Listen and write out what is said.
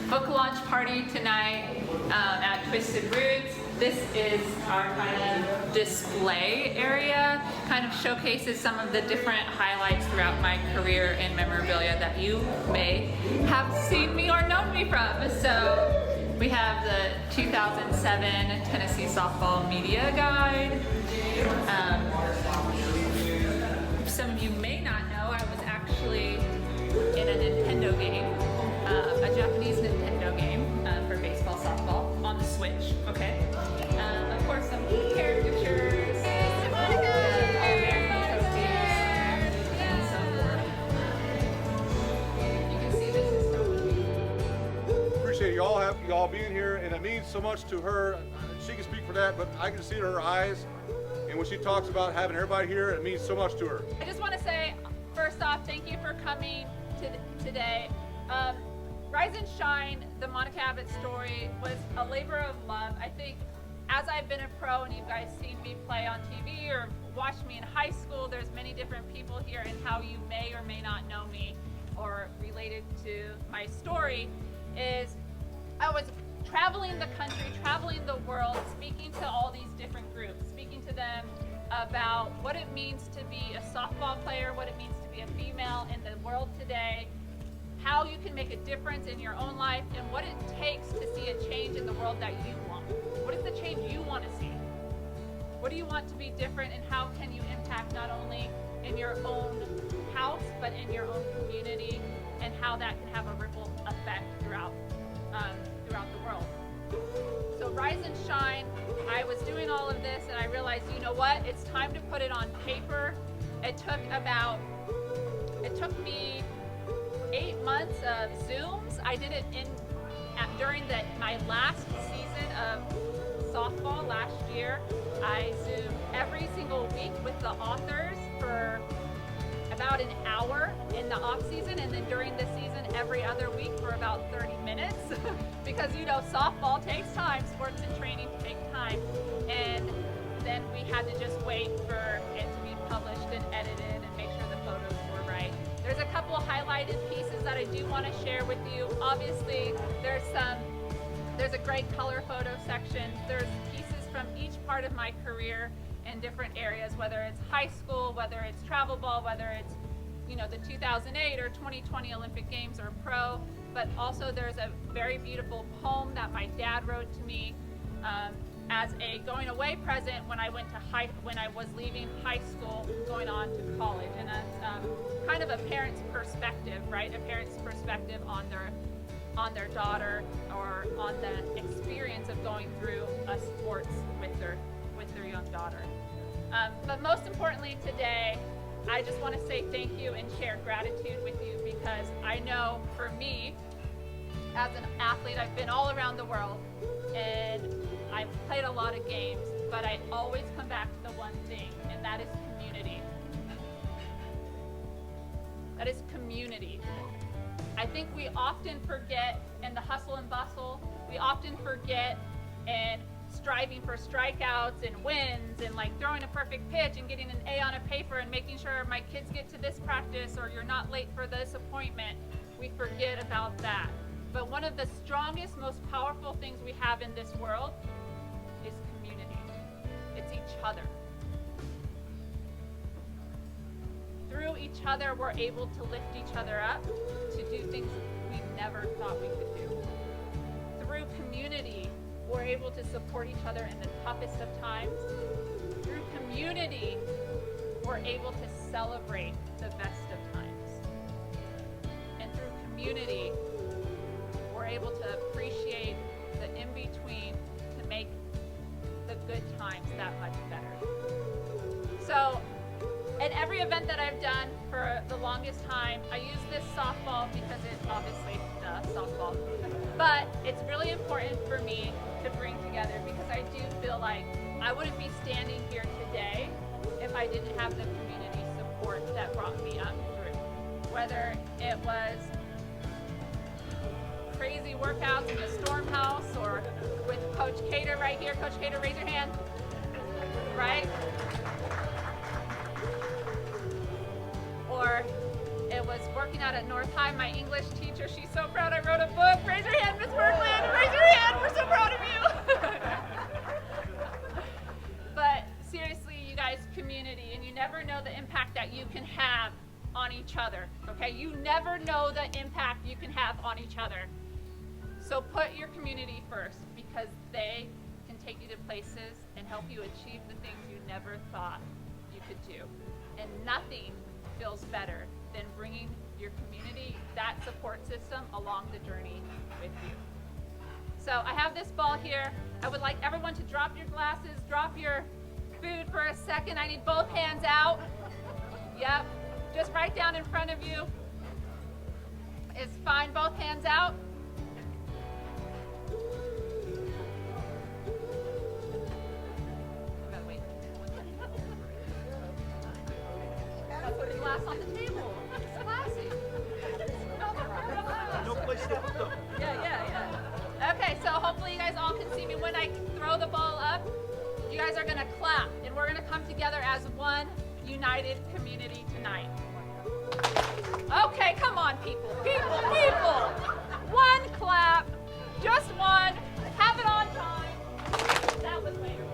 Book launch party tonight at Twisted Roots. This is our kind of display area, kind of showcases some of the different highlights throughout my career in memorabilia that you may have seen me or known me from. So we have the 2007 Tennessee Softball Media Guide. Some of you may not know, I was actually in a Nintendo game, a Japanese Nintendo game for baseball, softball on the Switch. Okay. Of course, some caricatures, Monica and so forth. You can see this is so Appreciate y'all being here, and it means so much to her. She can speak for that, but I can see it in her eyes. And when she talks about having everybody here, it means so much to her. I just want to say, first off, thank you for coming today. Rise and Shine, the Monica Abbott Story, was a labor of love. I think as I've been a pro and you guys seen me play on TV or watched me in high school, there's many different people here, and how you may or may not know me or related to my story is I was traveling the country, traveling the world, speaking to all these different groups, speaking to them about what it means to be a softball player, what it means to be a female in the world today, how you can make a difference in your own life, and what it takes to see a change in the world that you want. What is the change you want to see? What do you want to be different, and how can you impact not only in your own house, but in your own community, and how that can have a ripple effect throughout the world. So Rise and Shine, I was doing all of this and I realized, you know what, it's time to put it on paper. It took me 8 months of Zooms. I did it during my last season of softball last year. I Zoomed every single week with the authors for about an hour in the off season, and then during the season every other week for about 30 minutes because softball takes time, sports and training take time, and then we had to just wait for it to be published and edited and make sure the photos were right. There's a couple highlighted pieces that I do want to share with you. Obviously there's a great color photo section. There's pieces from each part of my career in different areas, whether it's high school, whether it's travel ball, whether it's the 2008 or 2020 Olympic Games or pro. But also there's a very beautiful poem that my dad wrote to me as a going away present when I was leaving high school, going on to college, and that's kind of a parent's perspective, right? A parent's perspective on their daughter, or on the experience of going through a sports with their young daughter. But most importantly today, I just want to say thank you and share gratitude with you, because I know for me, as an athlete, I've been all around the world and I've played a lot of games, but I always come back to the one thing, and that is community. That is community. I think we often forget in the hustle and bustle, we often forget in striving for strikeouts and wins and throwing a perfect pitch and getting an A on a paper and making sure my kids get to this practice or you're not late for this appointment. We forget about that. But one of the strongest, most powerful things we have in this world is community. It's each other. Through each other, we're able to lift each other up, to do things we never thought we could do. Through community, we're able to support each other in the toughest of times. Through community, we're able to celebrate the best of times. And through community, we're able to appreciate the in-between to make the good times that much better. So, in every event that I've done for the longest time, I use this softball because it's obviously softball. But it's really important for me to bring together, because I do feel like I wouldn't be standing here today if I didn't have the community support that brought me up through. Whether it was crazy workouts in the Storm House or with Coach Cater right here. Coach Cater, raise your hand. Right? Or it was working walking out at North High, my English teacher, she's so proud I wrote a book. Raise your hand, Miss Berkland. Raise your hand. We're so proud of you. But seriously, you guys, community, and you never know the impact that you can have on each other, okay? You never know the impact you can have on each other. So put your community first, because they can take you to places and help you achieve the things you never thought you could do. And nothing feels better than bringing your community, that support system, along the journey with you. So I have this ball here. I would like everyone to drop your glasses, drop your food for a second. I need both hands out. Yep. Just right down in front of you. It's fine. Both hands out. Gotta wait. Gotta put a glass on the table. It's classy. No place to put them. Yeah. Okay, so hopefully you guys all can see me. When I throw the ball up, you guys are gonna clap, and we're gonna come together as one united community tonight. Okay, come on, people. One clap, just one. Have it on time. That was later.